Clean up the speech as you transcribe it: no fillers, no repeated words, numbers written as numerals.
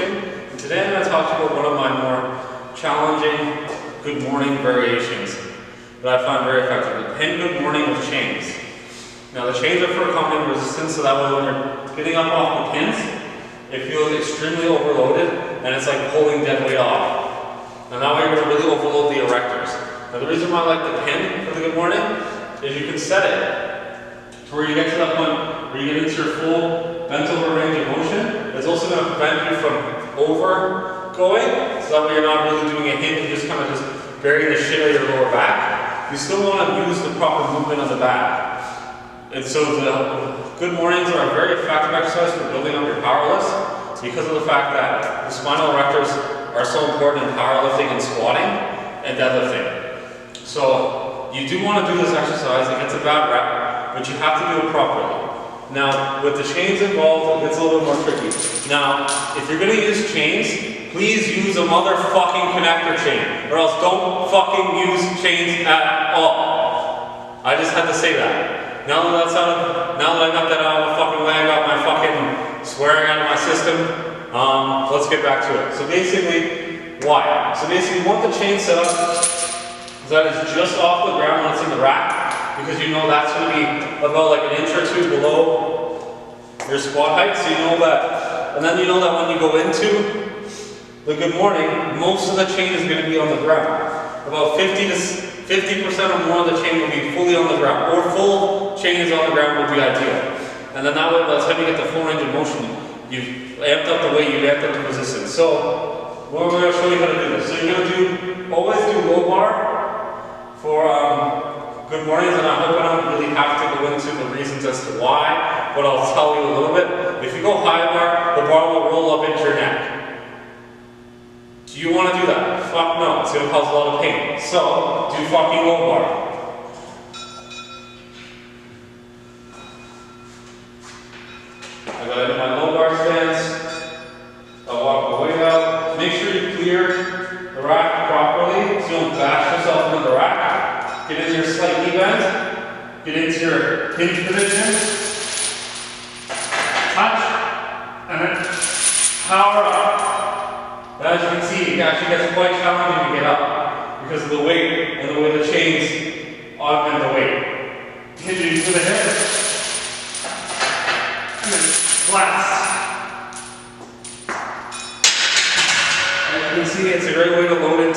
coaching. And today I'm going to talk to you about one of my more challenging good morning variations that I find very effective. The pin good morning with chains. Now the chains are for accompanying resistance, so that way when you're getting up off the pins, it feels extremely overloaded and it's like pulling dead weight off. And that way you're going to really overload the erectors. Now the reason why I like the pin for the good morning is you can set it to where you get to that point where you get into your full bent over range of motion. It's also going to prevent you from over going, so that way you're not really doing a hinge, you're just kind of just burying the shit out of your lower back. You still want to use the proper movement of the back. And so the good mornings are a very effective exercise for building up your power lifts because of the fact that the spinal erectors are so important in powerlifting and squatting and deadlifting. So you do want to do this exercise. It gets a bad rep, but you have to do it properly. Now, with the chains involved, it gets a little bit more tricky. Now, if you're going to use chains, please use a motherfucking connector chain, or else don't fucking use chains at all. I just had to say that. Now that I got that out of the fucking way, I got my fucking swearing out of my system, let's get back to it. So basically, why? So basically, you want the chain set up that is just off the ground when it's in the rack, because you know that's going to be about like an inch or two below your squat height, so you know that, and then you know that when you go into the good morning, most of the chain is going to be on the ground. About 50% or more of the chain will be fully on the ground, or full chains on the ground would be ideal. And then that way, by the time you get the full range of motion, you've amped up the weight, you've amped up the resistance. So, we're going to show you how to do this. So you're going to always do low bar for good mornings, and I hope I don't really have to go into the reasons as to why, but I'll tell you a little bit. If you go high bar, the bar will roll up into your neck. Do you want to do that? Fuck no, it's going to cause a lot of pain. So, do fucking low bar. I got into my low bar stance. I walk the way out. Make sure you clear the rack properly so you don't bash yourself into the rack. Get into your slight knee bend. Get into your hinge position. Touch. And then power up. As you can see, it actually gets quite challenging to get up because of the weight and the way the chains augment the weight. Hinging to the hip. And then flats. As you can see, it's a great way to load in